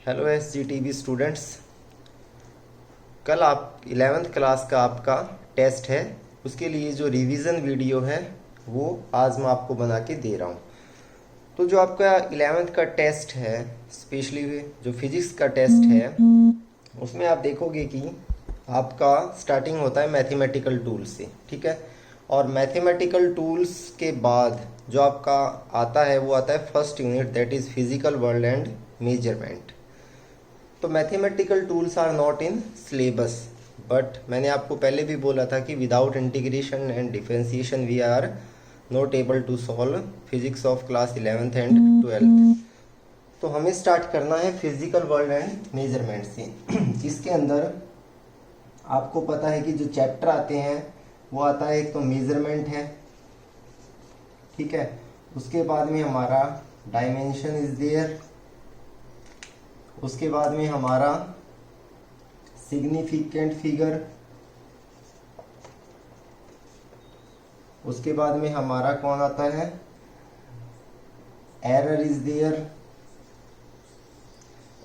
Hello SGTV students. कल आप 11th class का आपका टेस्ट है, उसके लिए जो रिवीजन वीडियो है वो आज मैं आपको बना के दे रहा हूँ। तो जो आपका 11th का टेस्ट है, स्पेशली जो फिजिक्स का टेस्ट है, उसमें आप देखोगे कि आपका स्टार्टिंग होता है मैथमेटिकल टूल्स से, ठीक है। और मैथमेटिकल टूल्स के बाद जो आपका आता है वो आता है first unit, that is physical world and measurement. तो mathematical tools are not in syllabus, but मैंने आपको पहले भी बोला था कि without integration and differentiation we are not able to solve physics of class 11th and 12th। तो हमें स्टार्ट करना है फिजिकल वर्ल्ड एंड मेजरमेंट से। इसके अंदर आपको पता है कि जो चैप्टर आते हैं वो आता है, एक तो मेजरमेंट है, ठीक है। उसके बाद में हमारा डायमेंशन इज देयर, उसके बाद में हमारा सिग्निफिकेंट फिगर, उसके बाद में हमारा कौन आता है, एरर इज देयर।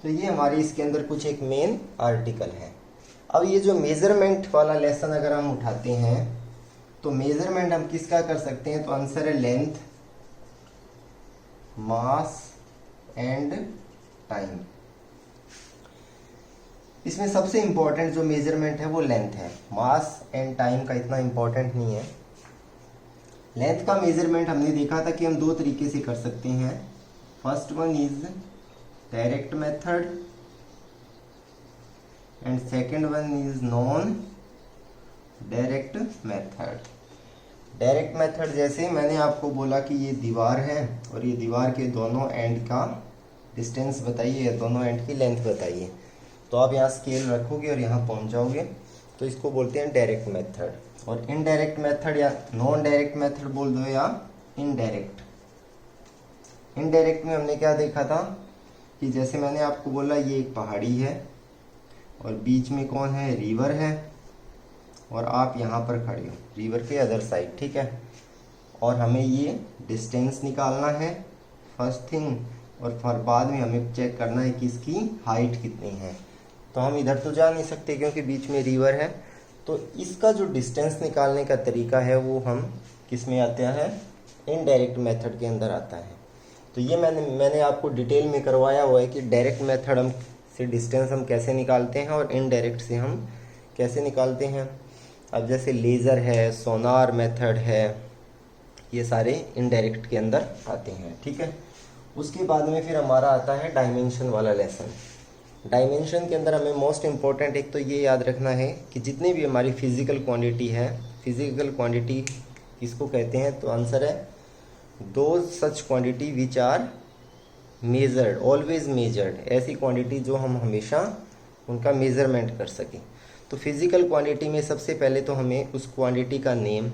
तो ये हमारी इसके अंदर कुछ एक मेन आर्टिकल है। अब ये जो मेजरमेंट वाला लेसन अगर हम उठाते हैं तो मेजरमेंट हम किसका कर सकते हैं, तो आंसर है लेंथ, मास एंड टाइम। इसमें सबसे इंपॉर्टेंट जो मेजरमेंट है वो लेंथ है, मास एंड टाइम का इतना इंपॉर्टेंट नहीं है। लेंथ का मेजरमेंट हमने देखा था कि हम दो तरीके से कर सकते हैं। First one is direct method and second one is non direct method. Direct method जैसे मैंने आपको बोला कि ये दीवार है और ये दीवार के दोनों एंड का डिस्टेंस बताइए, दोनों एंड की लेंथ बताइए। तो आप यहाँ स्केल रखोगे और यहाँ पहुँच जाओगे, तो इसको बोलते हैं डायरेक्ट मेथड। और इनडायरेक्ट मेथड या नॉन डायरेक्ट मेथड बोल दो या इनडायरेक्ट। इनडायरेक्ट में हमने क्या देखा था कि जैसे मैंने आपको बोला ये एक पहाड़ी है और बीच में कौन है, रिवर है, और आप यहाँ पर खड़े हो रिवर के अदर साइड, ठीक है। और हमें ये डिस्टेंस निकालना है फर्स्ट थिंग, और फिर बाद में हमें चेक करना है कि इसकी हाइट कितनी है। तो हम इधर तो जा नहीं सकते क्योंकि बीच में रिवर है, तो इसका जो डिस्टेंस निकालने का तरीका है वो हम किस में आते हैं, इनडायरेक्ट मेथड के अंदर आता है। तो ये मैंने आपको डिटेल में करवाया हुआ है कि डायरेक्ट मेथड हम से डिस्टेंस हम कैसे निकालते हैं और इनडायरेक्ट से हम कैसे निकालते हैं। अब जैसे लेज़र है, सोनार मेथड है, ये सारे इनडायरेक्ट के अंदर आते हैं, ठीक है। उसके बाद में फिर हमारा आता है डायमेंशन वाला लेसन। डायमेंशन के अंदर हमें मोस्ट इम्पॉर्टेंट एक तो ये याद रखना है कि जितनी भी हमारी फिजिकल क्वांटिटी है, फिजिकल क्वांटिटी किसको कहते हैं, तो आंसर है दो such quantity which are measured, always measured. ऐसी क्वांटिटी जो हम हमेशा उनका मेजरमेंट कर सकें। तो फिजिकल क्वांटिटी में सबसे पहले तो हमें उस क्वांटिटी का नेम,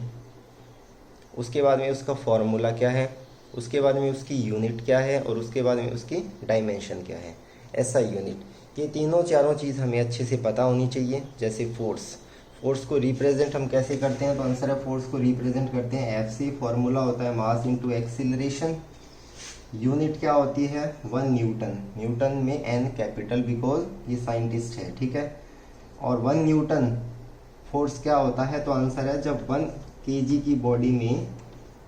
उसके बाद में उसका फॉर्मूला क्या है, उसके बाद में उसकी यूनिट क्या है, और उसके बाद में उसकी डायमेंशन क्या है, ऐसा यूनिट। ये तीनों चारों चीज़ हमें अच्छे से पता होनी चाहिए। जैसे फोर्स को रिप्रेजेंट हम कैसे करते हैं, तो आंसर है फोर्स को रिप्रेजेंट करते हैं एफ से। फॉर्मूला होता है मास इंटू एक्सीलरेशन। यूनिट क्या होती है, 1 न्यूटन। न्यूटन में एन कैपिटल बिकॉज ये साइंटिस्ट है, ठीक है। और 1 न्यूटन फोर्स क्या होता है, तो आंसर है जब 1 kg की बॉडी में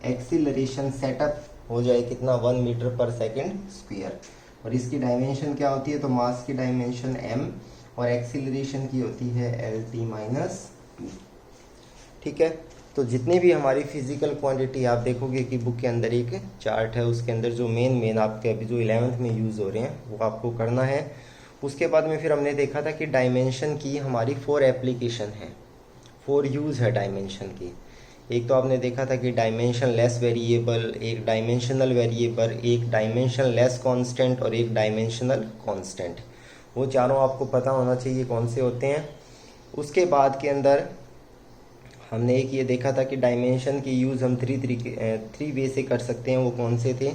एक्सीलरेशन सेटअप हो जाए कितना, 1 मीटर पर सेकेंड स्क्वायर। और इसकी डायमेंशन क्या होती है, तो मास की डायमेंशन m और एक्सीलरेशन की होती है Lt-2, ठीक है। तो जितनी भी हमारी फिजिकल क्वांटिटी आप देखोगे कि बुक के अंदर एक चार्ट है, उसके अंदर जो मेन आपके अभी जो 11th में यूज़ हो रहे हैं वो आपको करना है। उसके बाद में फिर हमने देखा था कि डायमेंशन की हमारी 4 एप्लीकेशन है, 4 यूज़ है डायमेंशन की। एक तो आपने देखा था कि डायमेंशन लेस वेरिएबल, एक डायमेंशनल वेरिएबल, एक डायमेंशन लेस कांस्टेंट और एक डायमेंशनल कांस्टेंट। वो चारों आपको पता होना चाहिए कौन से होते हैं। उसके बाद के अंदर हमने एक ये देखा था कि डायमेंशन की यूज़ हम 3 वे से कर सकते हैं। वो कौन से थे,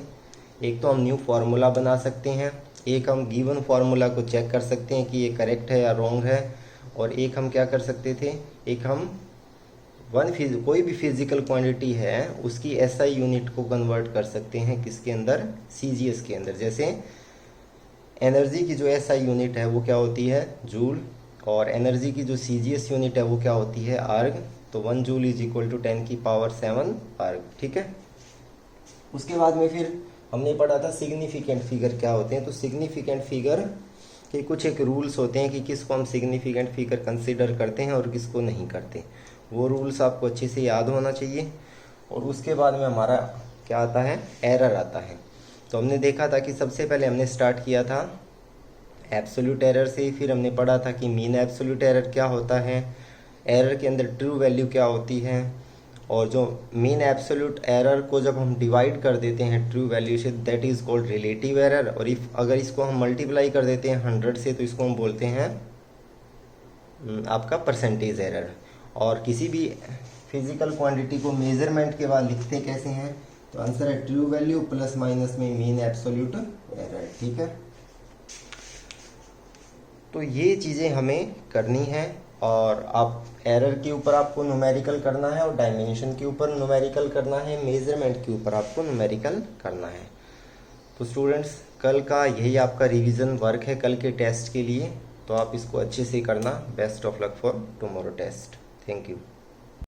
एक तो हम न्यू फार्मूला बना सकते हैं, एक हम गिवन फार्मूला को चेक कर सकते हैं कि ये करेक्ट है या रॉन्ग है, और एक हम क्या कर सकते थे, एक हम कोई भी फिजिकल क्वांटिटी है उसकी एसआई यूनिट को कन्वर्ट कर सकते हैं किसके अंदर, सीजीएस के अंदर। जैसे एनर्जी की जो एसआई यूनिट है वो क्या होती है, जूल, और एनर्जी की जो सीजीएस यूनिट है वो क्या होती है, अर्ग। तो 1 जूल इज इक्वल टू 10⁻⁷ अर्ग, ठीक है। उसके बाद में फिर हमने पढ़ा था सिग्निफिकेंट फिगर क्या होते हैं। तो सिग्निफिकेंट फिगर के कुछ एक रूल्स होते हैं कि किसको हम सिग्निफिकेंट फिगर कंसिडर करते हैं और किसको नहीं करते। वो रूल्स आपको अच्छे से याद होना चाहिए। और उसके बाद में हमारा क्या आता है, एरर आता है। तो हमने देखा था कि सबसे पहले हमने स्टार्ट किया था एब्सोल्यूट एरर से, फिर हमने पढ़ा था कि मीन एब्सोल्यूट एरर क्या होता है, एरर के अंदर ट्रू वैल्यू क्या होती है, और जो मीन एब्सोल्यूट एरर को जब हम डिवाइड कर देते हैं ट्रू वैल्यू से, that is called relative error. और इफ अगर इसको हम मल्टीप्लाई कर देते हैं 100 से, तो इसको हम बोलते हैं आपका परसेंटेज एरर। और किसी भी फिजिकल क्वांटिटी को मेजरमेंट के बाद लिखते कैसे हैं, तो आंसर है ट्रू वैल्यू प्लस माइनस में मीन एब्सोल्यूट एरर, ठीक है। तो ये चीज़ें हमें करनी है, और आप एरर के ऊपर आपको न्यूमेरिकल करना है, और डायमेंशन के ऊपर न्यूमेरिकल करना है, मेजरमेंट के ऊपर आपको न्यूमेरिकल करना है। तो स्टूडेंट्स, कल का यही आपका रिवीजन वर्क है कल के टेस्ट के लिए, तो आप इसको अच्छे से करना। Best of luck for tomorrow test. Thank you.